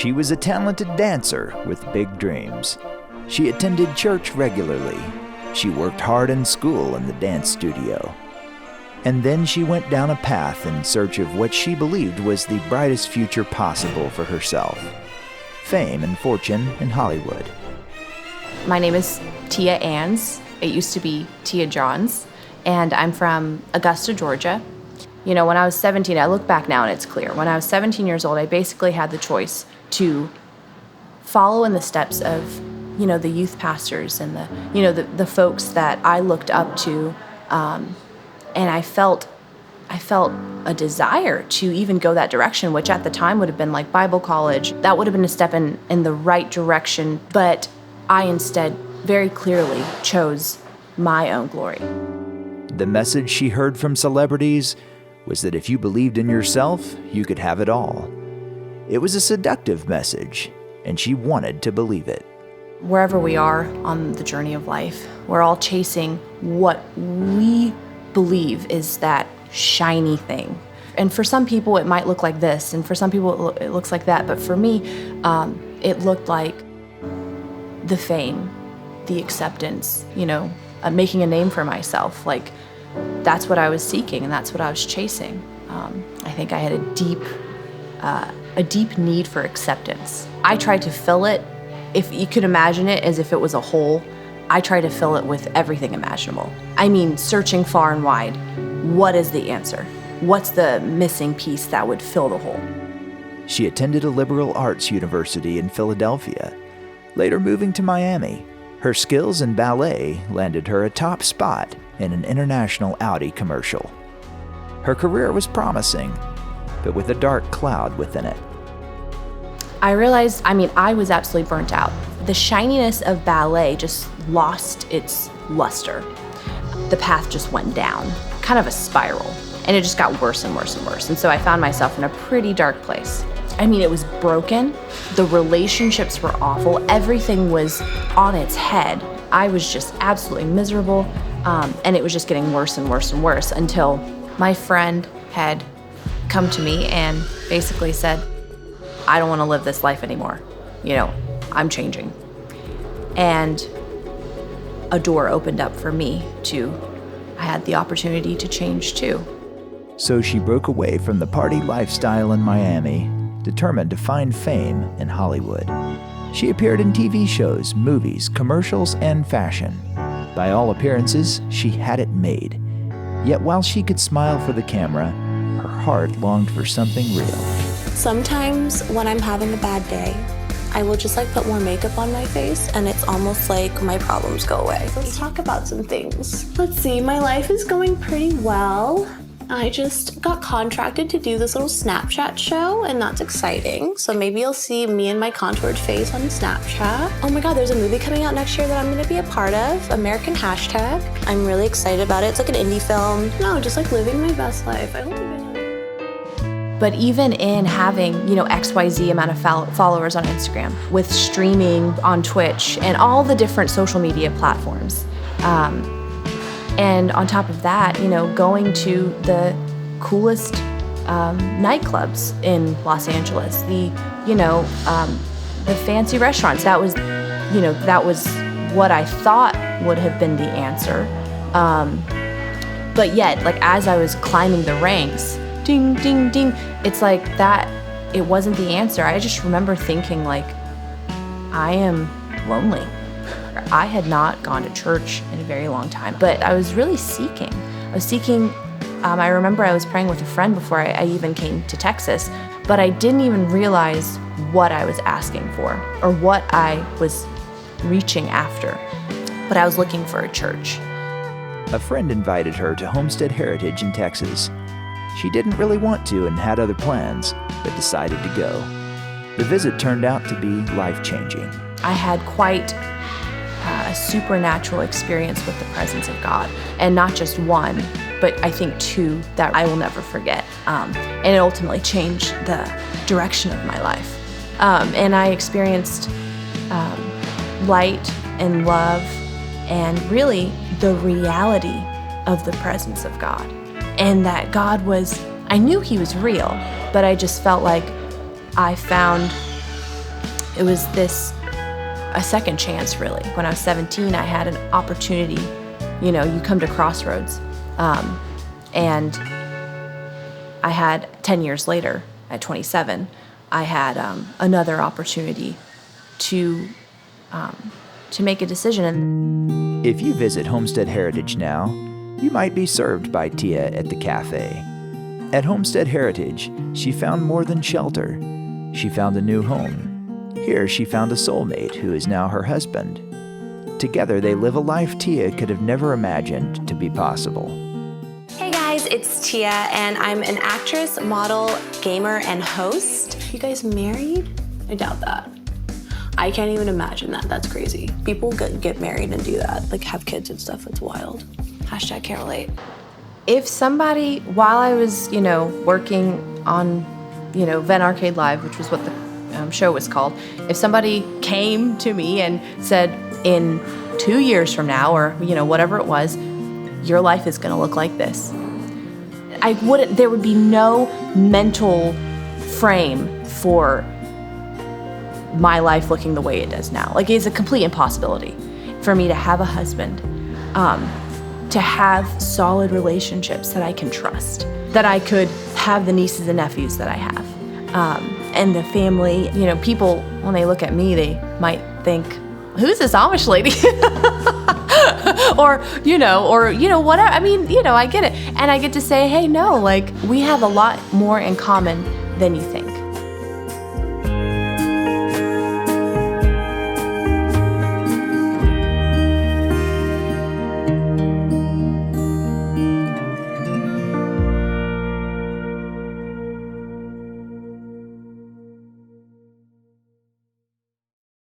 She was a talented dancer with big dreams. She attended church regularly. She worked hard in school in the dance studio. And then she went down a path in search of what she believed was the brightest future possible for herself: fame and fortune in Hollywood. My name is Tehya Anz. It used to be Tehya Johns, and I'm from Augusta, Georgia. You know, when I was 17, I look back now and it's clear. When I was 17 years old, I basically had the choice to follow in the steps of, you know, the youth pastors and the folks that I looked up to, and I felt a desire to even go that direction, which at the time would have been like Bible college. That would have been a step in the right direction, but I instead very clearly chose my own glory. The message she heard from celebrities was that if you believed in yourself, you could have it all. It was a seductive message, and she wanted to believe it. Wherever we are on the journey of life, we're all chasing what we believe is that shiny thing. And for some people, it might look like this, and for some people, it looks like that. But for me, it looked like the fame, the acceptance, making a name for myself. Like, that's what I was seeking, and that's what I was chasing. I think I had a deep need for acceptance. I tried to fill it, if you could imagine it as if it was a hole. I tried to fill it with everything imaginable. I mean, searching far and wide. What is the answer? What's the missing piece that would fill the hole? She attended a liberal arts university in Philadelphia, later moving to Miami. Her skills in ballet landed her a top spot in an international Audi commercial. Her career was promising, but with a dark cloud within it. I realized, I was absolutely burnt out. The shininess of ballet just lost its luster. The path just went down, kind of a spiral, and it just got worse and worse and worse. And so I found myself in a pretty dark place. It was broken. The relationships were awful. Everything was on its head. I was just absolutely miserable, and it was just getting worse and worse and worse until my friend had come to me and basically said, I don't want to live this life anymore. I'm changing. And a door opened up for me I had the opportunity to change too. So she broke away from the party lifestyle in Miami, determined to find fame in Hollywood. She appeared in TV shows, movies, commercials, and fashion. By all appearances, she had it made. Yet while she could smile for the camera, her heart longed for something real. Sometimes when I'm having a bad day, I will just put more makeup on my face, and it's almost like my problems go away. Let's talk about some things. Let's see, my life is going pretty well. I just got contracted to do this little Snapchat show, and that's exciting. So maybe you'll see me and my contoured face on Snapchat. Oh my God, there's a movie coming out next year that I'm gonna be a part of, American Hashtag. I'm really excited about it. It's like an indie film. No, just living my best life. I hope you guys. But even in having, XYZ amount of followers on Instagram, with streaming on Twitch and all the different social media platforms, and on top of that, going to the coolest nightclubs in Los Angeles, the fancy restaurants. That was what I thought would have been the answer. But yet, as I was climbing the ranks, ding, ding, ding, it's that it wasn't the answer. I just remember thinking I am lonely. I had not gone to church in a very long time, but I was really seeking. I remember I was praying with a friend before I even came to Texas, but I didn't even realize what I was asking for or what I was reaching after. But I was looking for a church. A friend invited her to Homestead Heritage in Texas. She didn't really want to and had other plans, but decided to go. The visit turned out to be life-changing. I had quite a supernatural experience with the presence of God, and not just one, but I think two that I will never forget. And it ultimately changed the direction of my life. And I experienced light and love and really the reality of the presence of God. And that I knew He was real, but I just felt like I found It was a second chance, really. When I was 17, I had an opportunity. You know, you come to crossroads. And I had 10 years later, at 27, I had another opportunity to make a decision. If you visit Homestead Heritage now, you might be served by Tehya at the cafe. At Homestead Heritage, she found more than shelter. She found a new home. Here, she found a soulmate who is now her husband. Together, they live a life Tehya could have never imagined to be possible. Hey guys, it's Tehya, and I'm an actress, model, gamer, and host. You guys married? I doubt that. I can't even imagine that. That's crazy. People get married and do that, like have kids and stuff. It's wild. Hashtag can't relate. If somebody, while I was, working on, Ven Arcade Live, which was what the show was called, if somebody came to me and said, in 2 years from now, or, whatever it was, your life is going to look like this, there would be no mental frame for my life looking the way it does now. Like, it's a complete impossibility for me to have a husband, to have solid relationships that I can trust, that I could have the nieces and nephews that I have, and the family. People, when they look at me, they might think, who's this Amish lady? or whatever. I mean, I get it. And I get to say, hey, no, like, we have a lot more in common than you think.